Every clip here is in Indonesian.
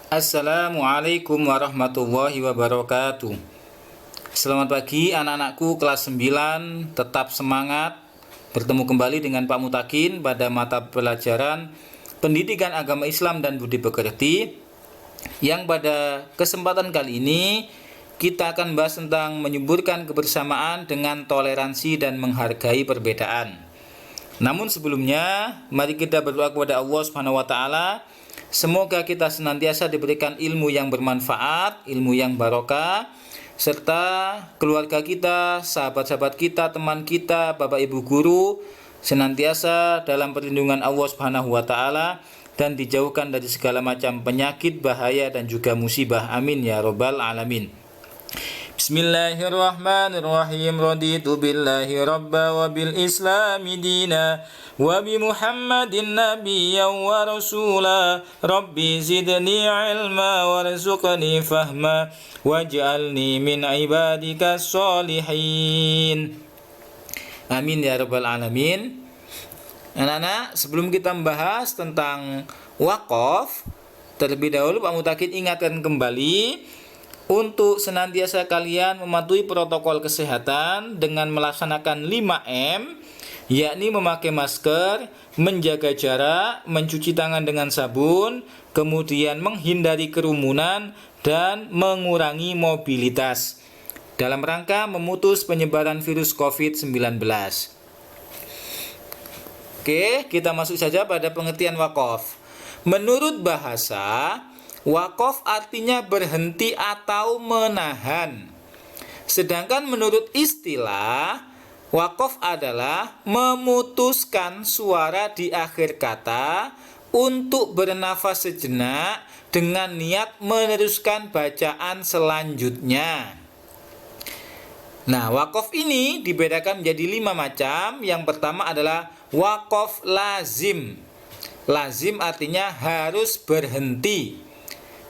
Assalamualaikum warahmatullahi wabarakatuh. Selamat pagi anak-anakku kelas 9. Tetap semangat. Bertemu kembali dengan Pak Mutakin pada mata pelajaran Pendidikan Agama Islam dan Budi Pekerti, yang pada kesempatan kali ini kita akan bahas tentang menyuburkan kebersamaan dengan toleransi dan menghargai perbedaan. Namun sebelumnya, mari kita berdoa kepada Allah Subhanahu wa taala. Semoga kita senantiasa diberikan ilmu yang bermanfaat, ilmu yang barokah, serta keluarga kita, sahabat-sahabat kita, teman kita, Bapak Ibu guru senantiasa dalam perlindungan Allah Subhanahu wa taala dan dijauhkan dari segala macam penyakit, bahaya dan juga musibah. Amin ya rabbal alamin. Bismillahirrahmanirrahim. Raditu billahi rabba wa bil islami dina wa bi Muhammadin nabiyyan wa rasula. Rabbi zidni ilma warzuqni fahma waj'alni min ibadika sholihin. Amin ya rabbal alamin. Anak-anak, sebelum kita membahas tentang wakaf, terlebih dahulu Pak Mutakin ingatkan kembali untuk senantiasa kalian mematuhi protokol kesehatan dengan melaksanakan 5M, yakni memakai masker, menjaga jarak, mencuci tangan dengan sabun, kemudian menghindari kerumunan, dan mengurangi mobilitas dalam rangka memutus penyebaran virus COVID-19. Oke, kita masuk saja pada pengertian wakaf. Menurut bahasa, wakaf artinya berhenti atau menahan. Sedangkan menurut istilah, wakaf adalah memutuskan suara di akhir kata untuk bernafas sejenak dengan niat meneruskan bacaan selanjutnya. Nah, wakaf ini dibedakan menjadi 5 macam. Yang pertama adalah wakaf lazim. Lazim artinya harus berhenti.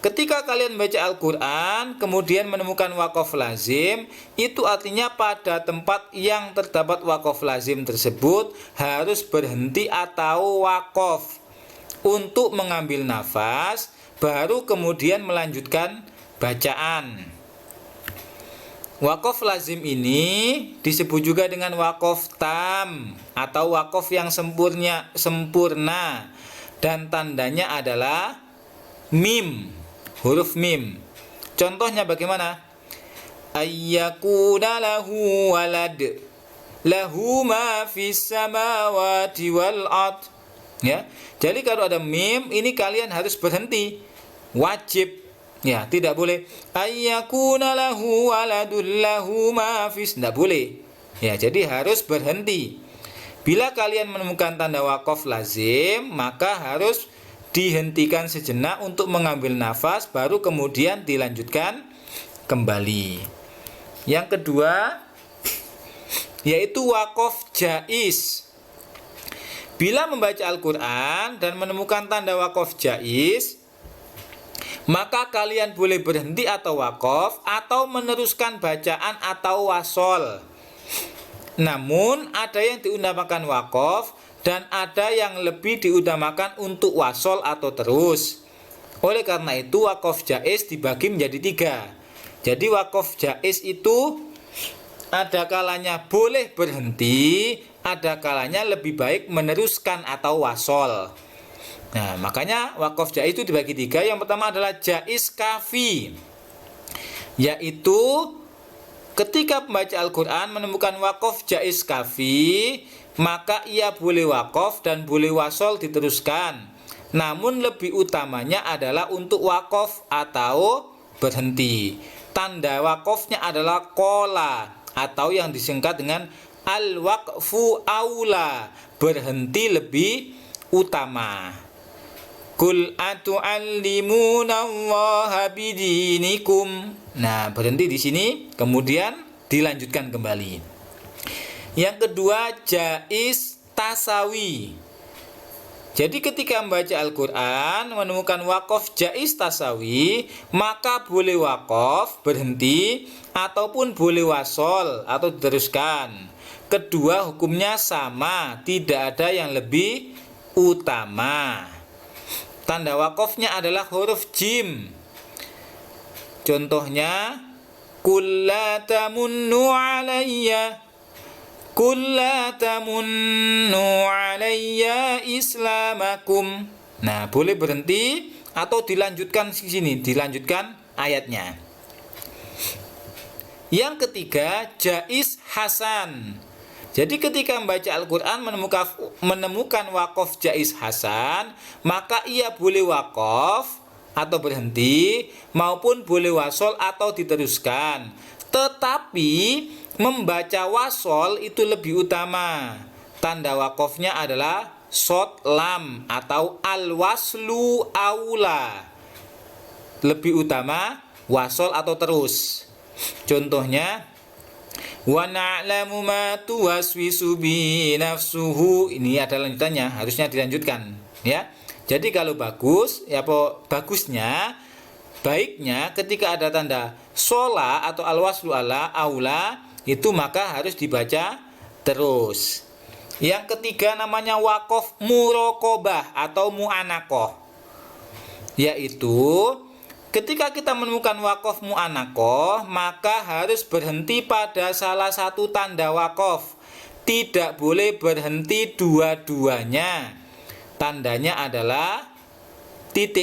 Ketika kalian baca Al-Quran, kemudian menemukan wakaf lazim, itu artinya pada tempat yang terdapat wakaf lazim tersebut harus berhenti atau wakaf untuk mengambil nafas, baru kemudian melanjutkan bacaan. Wakaf lazim ini disebut juga dengan wakaf tam atau wakaf yang sempurna, dan tandanya adalah mim. Huruf mim. Contohnya bagaimana? Ayyakuna lahu walad. Lahu ma fis samawati wal ard. Ya. Jadi kalau ada mim, ini kalian harus berhenti. Wajib. Ya, tidak boleh ayyakuna lahu waladul lahu ma fis. Tidak boleh. Ya, jadi harus berhenti. Bila kalian menemukan tanda wakaf lazim, maka harus dihentikan sejenak untuk mengambil nafas, baru kemudian dilanjutkan kembali. Yang kedua yaitu wakaf jaiz. Bila membaca Al-Quran dan menemukan tanda wakaf jaiz, maka kalian boleh berhenti atau wakaf atau meneruskan bacaan atau wasol. Namun ada yang diutamakan wakaf dan ada yang lebih diutamakan untuk wasol atau terus. Oleh karena itu wakaf jaiz dibagi menjadi 3. Jadi wakaf jaiz itu ada kalanya boleh berhenti, ada kalanya lebih baik meneruskan atau wasol. Nah, makanya wakaf jaiz itu dibagi 3. Yang pertama adalah jaiz kafi, yaitu ketika pembaca Al-Quran menemukan wakaf jaiz kafi, maka ia boleh wakaf dan boleh wasol diteruskan. Namun lebih utamanya adalah untuk wakaf atau berhenti. Tanda wakafnya adalah qola atau yang disingkat dengan al-waqfu aula, berhenti lebih utama. Qul atu'allimunallaha bidinikum. Nah, berhenti di sini, kemudian dilanjutkan kembali. Yang kedua, jaiz tasawi. Jadi ketika membaca Al-Quran menemukan wakaf jaiz tasawi, maka boleh wakaf, berhenti, ataupun boleh wasol atau diteruskan. Kedua hukumnya sama, tidak ada yang lebih utama. tanda wakofnya adalah huruf jim. Contohnya, Qul la tamunnu alayya, Qul la tamunnu alayya islamakum. Nah, boleh berhenti atau dilanjutkan di sini, dilanjutkan ayatnya. Yang ketiga, jaiz hasan. Jadi ketika membaca Al-Quran menemukan wakof jaiz hasan, maka ia boleh wakof atau berhenti, maupun boleh wasol atau diteruskan. Tetapi membaca wasol itu lebih utama. Tanda wakofnya adalah shot lam atau al-waslu aula. Lebih utama wasol atau terus. Contohnya, wa na'lamu ma tuwaswisu bi nafsuhu. Ini adalah lanjutannya, harusnya dilanjutkan, ya. Jadi kalau bagus, ya bagusnya, baiknya ketika ada tanda sola atau al-waslu ala aula, itu maka harus dibaca terus. Yang ketiga namanya wakof murokobah atau mu'anakoh, yaitu ketika kita menemukan wakof mu'anakoh, maka harus berhenti pada salah satu tanda wakof. Tidak boleh berhenti dua-duanya. Tandanya adalah .3.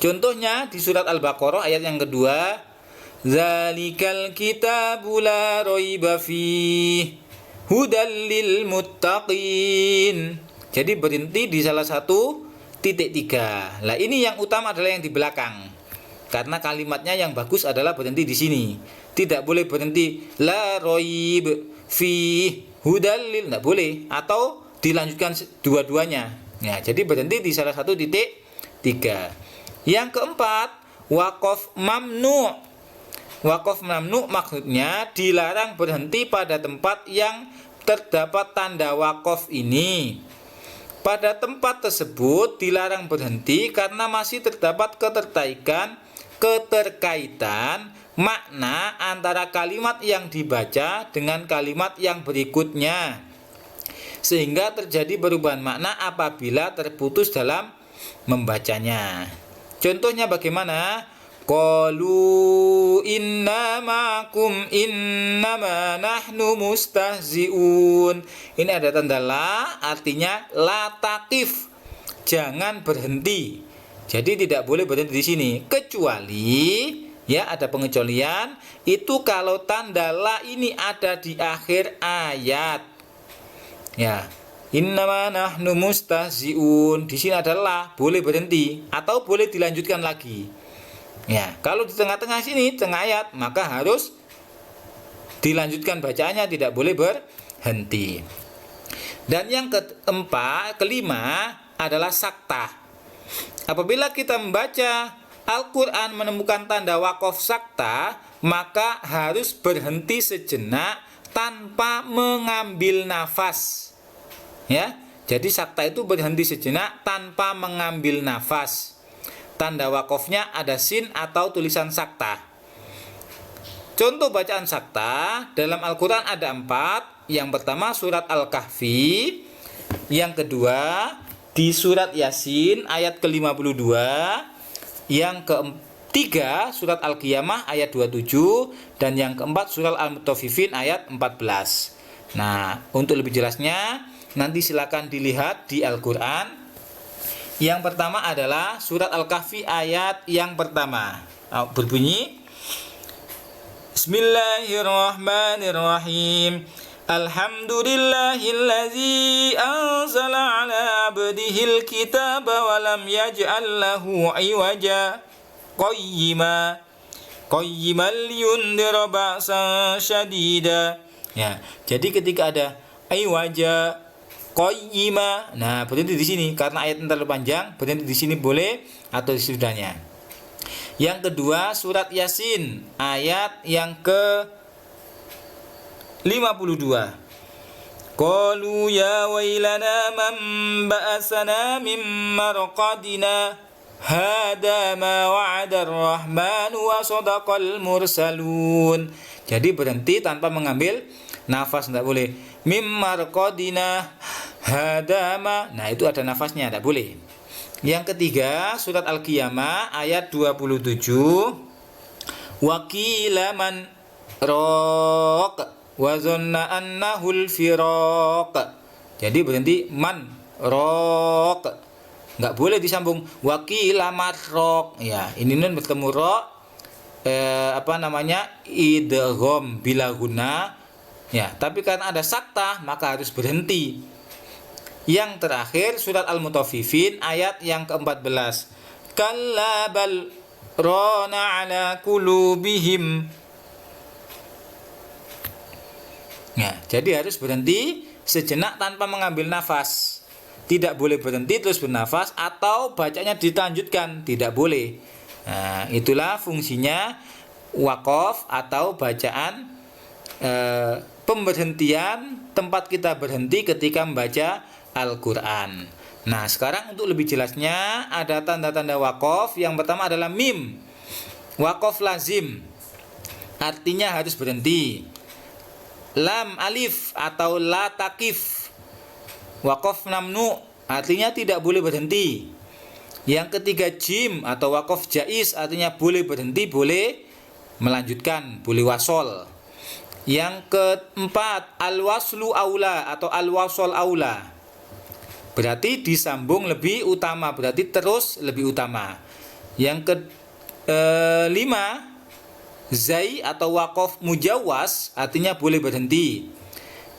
Contohnya di surat Al-Baqarah ayat yang kedua, Zalikal kitabu la raiba fih hudal lil muttaqin. Jadi berhenti di salah satu .3. Lah ini yang utama adalah yang di belakang. Karena kalimatnya yang bagus adalah berhenti di sini. Tidak boleh berhenti la raib fi hudal lil, enggak boleh, atau dilanjutkan dua-duanya. Ya, jadi berhenti di salah satu .3. Yang keempat, wakof mamnu. Wakof mamnu maksudnya dilarang berhenti pada tempat yang terdapat tanda wakof ini. Pada tempat tersebut dilarang berhenti karena masih terdapat keterkaitan makna antara kalimat yang dibaca dengan kalimat yang berikutnya, sehingga terjadi perubahan makna apabila terputus dalam membacanya. Contohnya bagaimana? Qalu inna ma'akum innama nahnu mustahzi'un. Ini ada tanda la, artinya la taqif, jangan berhenti. Jadi tidak boleh berhenti di sini, kecuali, ya ada pengecualian, itu kalau tanda la ini ada di akhir ayat. Ya, innama nahnu mustahzi'un. Di sini adalah boleh berhenti atau boleh dilanjutkan lagi. Ya, kalau di tengah-tengah sini, tengah ayat, maka harus dilanjutkan bacaannya, tidak boleh berhenti. Dan yang kelima adalah sakta. Apabila kita membaca Al-Quran menemukan tanda wakof sakta, maka harus berhenti sejenak tanpa mengambil nafas. Ya, jadi sakta itu berhenti sejenak tanpa mengambil nafas. Tanda wakofnya ada sin atau tulisan sakta. Contoh bacaan sakta dalam Al-Quran ada 4. Yang pertama surat Al-Kahfi. Yang kedua di surat Yasin ayat ke-52. Yang ketiga surat Al-Qiyamah ayat 27. Dan yang keempat surat Al-Mutaffifin ayat 14. Nah, untuk lebih jelasnya nanti silakan dilihat di Al-Quran. Yang pertama adalah surat Al-Kahfi ayat yang pertama. Berbunyi, Bismillahirrahmanirrahim. Alhamdulillahillazi anzala ala abdihil kitaba wa lam yaj'al lahu iwaja qayyiman liyundira ba'san syadida. Ya, jadi ketika ada iwaja qayyima, nah berhenti di sini karena ayat terlalu panjang, berhenti di sini boleh atau di sudahnya. Yang kedua surat Yasin ayat yang ke-52. Qalu ya wailana man ba'asana min marqadina hada ma wa'ada ar-rahmanu wa sadaqal mursalun. Jadi berhenti tanpa mengambil nafas, tidak boleh. Mim marqadina hadama. Nah, itu ada nafasnya, tidak boleh. Yang ketiga, surat Al-Qiyamah ayat 27. Wakila man raq wa zanna annahul firaq. Jadi berhenti man raq. Enggak boleh disambung wakila marraq. Ya, ini nun bertemu ra idgham bila guna. Ya, tapi karena ada saktah maka harus berhenti. Yang terakhir surat Al-Mutaffifin ayat yang ke-14. Kalla bal rana ala qulubihim. Nah, jadi harus berhenti sejenak tanpa mengambil nafas. Tidak boleh berhenti terus bernafas atau bacanya dilanjutkan, tidak boleh. Nah, itulah fungsinya waqaf atau bacaan pemberhentian, tempat kita berhenti ketika membaca Al-Quran. Nah, sekarang untuk lebih jelasnya ada tanda-tanda waqaf. Yang pertama adalah mim. Waqaf lazim, artinya harus berhenti. Lam alif atau la takif, waqaf mamnu, artinya tidak boleh berhenti. Yang ketiga jim atau waqaf jaiz, artinya boleh berhenti, boleh melanjutkan, boleh wasol. Yang keempat al-waslu aula atau al-wasol aula, berarti disambung lebih utama, berarti terus lebih utama. Yang kelima zai atau waqaf mujawwas, artinya boleh berhenti.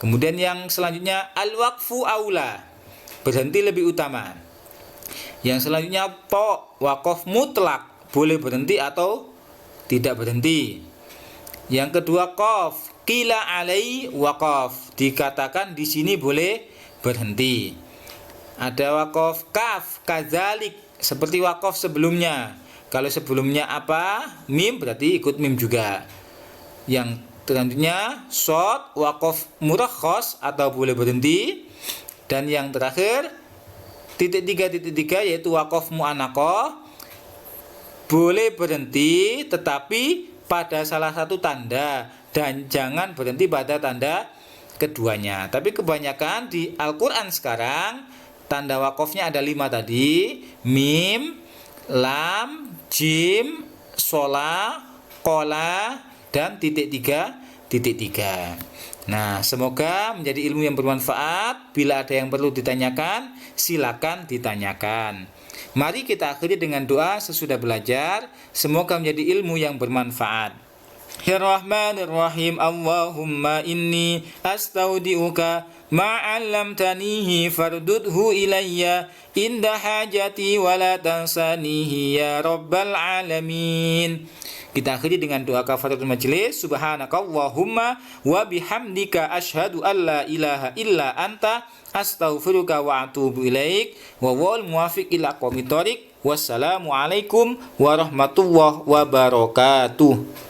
Kemudian yang selanjutnya al-waqfu aula, berhenti lebih utama. Yang selanjutnya to, waqaf mutlak, boleh berhenti atau tidak berhenti. Yang kedua qaf, qila alai waqaf, dikatakan di sini boleh berhenti. Ada waqaf kaf, kadzalik, seperti waqaf sebelumnya. Kalau sebelumnya apa? Mim, berarti ikut mim juga. Yang selanjutnya shad, waqaf murakhas atau boleh berhenti. Dan yang terakhir titik tiga yaitu waqaf mu'anaqah, boleh berhenti tetapi pada salah satu tanda dan jangan berhenti pada tanda keduanya. Tapi kebanyakan di Al-Quran sekarang tanda wakofnya ada 5 tadi. Mim, lam, jim, sola, kola, dan titik tiga. Nah, semoga menjadi ilmu yang bermanfaat. Bila ada yang perlu ditanyakan, silakan ditanyakan. Mari kita akhiri dengan doa sesudah belajar. Semoga menjadi ilmu yang bermanfaat. Bismillahirrahmanirrahim. Allahumma inni astaudiuka ma'allamtanihi fardudhu ilayya inda hajati wa la tansanihi ya rabbal alamin. Kita akhiri dengan doa kafaratul majlis. Subhanakallahumma wa bihamdika asyhadu an la ilaha illa anta astaghfiruka wa atubu ilaik wa wal muwafiq ila aqwamit thoriq. Wassalamualaikum warahmatullahi wabarakatuh.